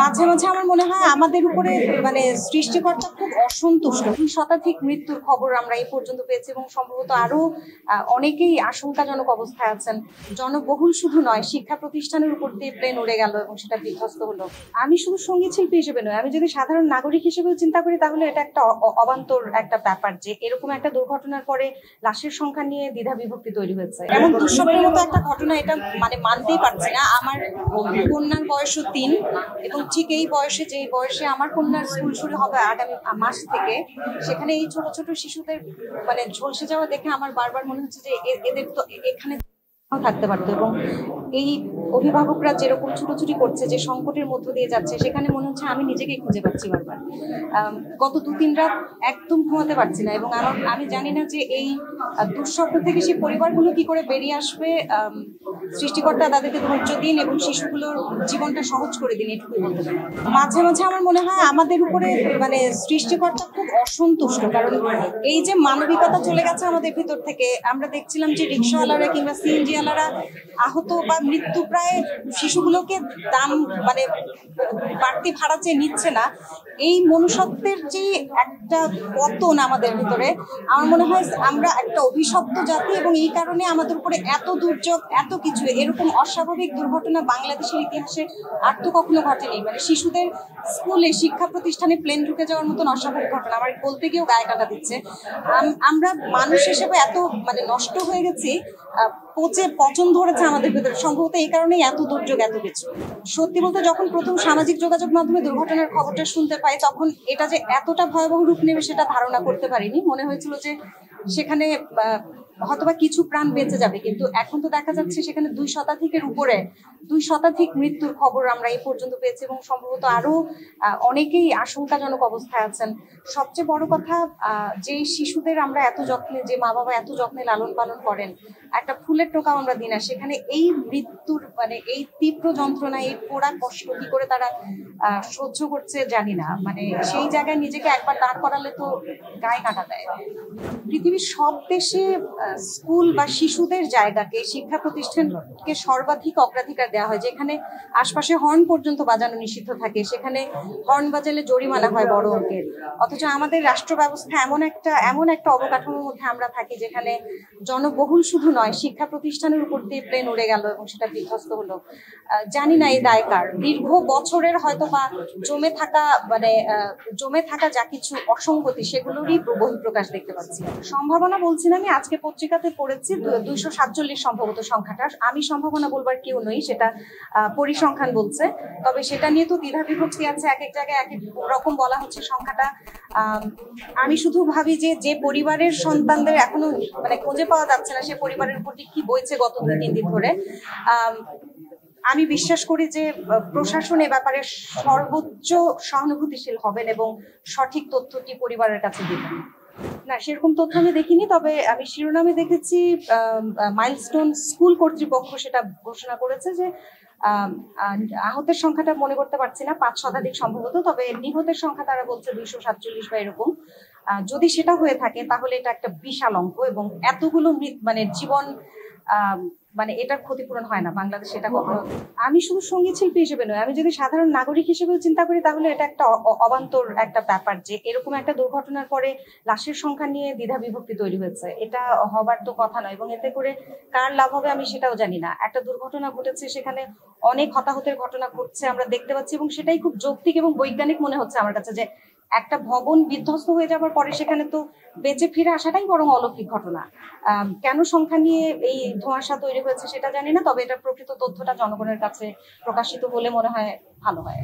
মাঝে মাঝে আমার মনে হয় আমাদের উপরে সৃষ্টিকর্তা খুব অসন্তুষ্ট। শতাধিক মৃত্যুর খবর আমরা এই পর্যন্ত পেয়েছি এবং সম্ভবত আরো অনেকেই আশঙ্কাজনক অবস্থায় আছেন। জনবহুল শুধু নয়, শিক্ষা প্রতিষ্ঠানের উপর দিয়ে প্লেন উড়ে গেল এবং সেটা বিধ্বস্ত হলো। আমি শুধু সঙ্গীত শিল্পী হিসেবে নয়, আমি যদি সাধারণ নাগরিক হিসেবেও চিন্তা করি তাহলে এটা একটা অবান্তর একটা ব্যাপার যে এরকম একটা দুর্ঘটনার পরে লাশের সংখ্যা নিয়ে দ্বিধা বিভক্তি তৈরি হয়েছে। এমন দুঃস্বপ্নের মতো একটা ঘটনা, এটা মানতেই পারছি না। আমার কন্যার বয়সও 3 এবং ঠিক এই বয়সে, যে বয়সে আমার কন্যার স্কুল শুরু হবে আগামী মাস থেকে, সেখানে এই ছোট ছোট শিশুদের ঝলসে যাওয়া দেখে আমার বারবার মনে হচ্ছে যে এদের তো এখানে থাকতে পারতো। এবং এই অভিভাবকরা যেরকম ছুটোছুটি করছে, যে সংকটের মধ্য দিয়ে যাচ্ছে, সেখানে মনে হচ্ছে আমি নিজেকেই খুঁজে পাচ্ছি বারবার। গত 2-3 রাত একদম ঘুমাতে পারছি না এবং আমি জানি না যে এই দুঃস্বপ্ন থেকে সেই পরিবারগুলো কি করে বেরিয়ে আসবে। সৃষ্টিকর্তা তাদেরকে ধৈর্য দিন এবং শিশুগুলোর জীবনটা সহজ করে দিন, এটুকুই বলতে পারি। মাঝে মাঝে আমার মনে হয় আমাদের উপরে সৃষ্টিকর্তা খুব অসন্তুষ্ট, কারণ এই যে মানবিকতা চলে গেছে আমাদের ভিতর থেকে। আমরা দেখছিলাম যে রিক্সাওয়ালারা কিংবা সিএনজি ওয়ালারা আহত বা মৃত্যু প্রায় শিশুগুলোকে দাম বাড়তি ভাড়া চেয়ে নিচ্ছে না। এই মনুষ্যত্বের যে একটা পতন আমাদের ভিতরে, আমার মনে হয় আমরা একটা অভিশপ্ত জাতি এবং এই কারণে আমাদের উপরে এত দুর্যোগ, এত কিছু। এরকম অস্বাভাবিক দুর্ঘটনা বাংলাদেশের ইতিহাসে আর তো কখনো ঘটেনি। শিশুদের স্কুলে, শিক্ষা প্রতিষ্ঠানে প্লেন ঢুকে যাওয়ার মতন অস্বাভাবিক ঘটনা আমার বলতে গিয়েও গায়ে কাটা দিচ্ছে। আমরা মানুষ হিসেবে এত নষ্ট হয়ে গেছি, পচন ধরেছে আমাদের ভিতরে। সম্ভবত এই কারণেই এত দুর্যোগ, এত কিছু। সত্যি বলতে যখন প্রথম সামাজিক যোগাযোগ মাধ্যমে দুর্ঘটনার খবরটা শুনতে পাই, তখন এটা যে এতটা ভয়াবহ রূপ নেবে সেটা ধারণা করতে পারিনি। মনে হয়েছিল যে সেখানে হয়তোবা কিছু প্রাণ বেঁচে যাবে, কিন্তু এখন তো দেখা যাচ্ছে সেখানে 2 শতাধিকের উপরে 2 শতাধিক মৃত্যুর খবর আমরা এই পর্যন্ত পেয়েছি এবং সম্ভবত আরো অনেকেই আশঙ্কাজনক অবস্থায় আছেন। সবচেয়ে বড় কথা, যে শিশুদের আমরা এত যত্নে, যে মা বাবা এত যত্নে লালন পালন করেন, একটা ফুলের টোকাও আমরা দিই না, সেখানে এই মৃত্যুর এই তীব্র যন্ত্রণা, এই পোড়া কষ্ট কি করে তারা সহ্য করছে জানি না। সেই জায়গায় নিজেকে একবার দাঁড় করালে তো গায়ে কাটা দেয়। পৃথিবীর সব দেশে স্কুল বা শিশুদের জায়গাকে, শিক্ষা প্রতিষ্ঠানকে সর্বাধিক অগ্রাধিকার দেওয়া হয়। যেখানে আশপাশে হর্ন পর্যন্ত বাজানো নিষিদ্ধ থাকে, সেখানে হর্ন বাজালে জরিমানা হয় বড় অঙ্কের। অথচ আমাদের রাষ্ট্র ব্যবস্থা এমন একটা অবকাঠামোর মধ্যে আমরা থাকি, যেখানে জনবহুল শুধু নয়, শিক্ষা প্রতিষ্ঠানের উপর দিয়ে প্লেন উড়ে গেল এবং সেটা বিধ্বস্ত হলো। জানি না এই দায় কার। দীর্ঘ বছরের হয়তো বা জমে থাকা যা কিছু অসঙ্গতি, সেগুলোরই বহিঃপ্রকাশ দেখতে পাচ্ছি। সম্ভাবনা বলছি না, আমি আজকে পত্রিকাতে পড়েছি 247 সম্ভবত সংখ্যাটা। আমি সম্ভাবনা বলবার কেউ নই, সেটা পরিসংখ্যান বলছে। তবে সেটা নিয়ে তো দ্বিধা বিভক্তি আছে, এক এক জায়গায় এক এক রকম বলা হচ্ছে সংখ্যাটা। আমি শুধু ভাবি যে পরিবারের সন্তানদের এখনো খুঁজে পাওয়া যাচ্ছে না, সে পরিবারের উপর কি বইছে গত 2-3 দিন ধরে। আমি বিশ্বাস করি যে প্রশাসন এ ব্যাপারে সর্বোচ্চ সহানুভূতিশীল হবেন এবং সঠিক তথ্যটি পরিবারের কাছে দিবেন। না, সেরকম তথ্য আমি দেখিনি, তবে আমি শিরোনামে দেখেছি মাইলস্টোন স্কুল কর্তৃপক্ষ সেটা ঘোষণা করেছে যে আহতের সংখ্যাটা মনে করতে পারছি না, 5 শতাধিক সম্ভবত, তবে নিহতের সংখ্যা তারা বলছে 247 বা এরকম। যদি সেটা হয়ে থাকে তাহলে এটা একটা বিশাল অঙ্ক এবং এতগুলো জীবন, এটার ক্ষতিপূরণ হয় না বাংলাদেশে। এটা কখনো। আমি শুধু সঙ্গীত শিল্পী হিসেবে নয়, আমি যদি সাধারণ নাগরিক হিসেবেও চিন্তা করি তাহলে এটা একটা অবান্তর একটা ব্যাপার যে এরকম একটা দুর্ঘটনার পরে লাশের সংখ্যা নিয়ে দ্বিধা বিভক্তি তৈরি হয়েছে। এটা হবার তো কথা নয় এবং এতে করে কার লাভ হবে আমি সেটাও জানি না। একটা দুর্ঘটনা ঘটেছে, সেখানে অনেক হতাহতের ঘটনা ঘটছে আমরা দেখতে পাচ্ছি এবং সেটাই খুব যৌক্তিক এবং বৈজ্ঞানিক মনে হচ্ছে আমার কাছে, যে একটা ভবন বিধ্বস্ত হয়ে যাওয়ার পরে সেখানে তো বেঁচে ফিরে আসাটাই বরং অলৌকিক ঘটনা। কেন সংখ্যা নিয়ে এই ধোঁয়াশা তৈরি হয়েছে সেটা জানি না, তবে এটার প্রকৃত তথ্যটা জনগণের কাছে প্রকাশিত হলে মনে হয় ভালো হয়।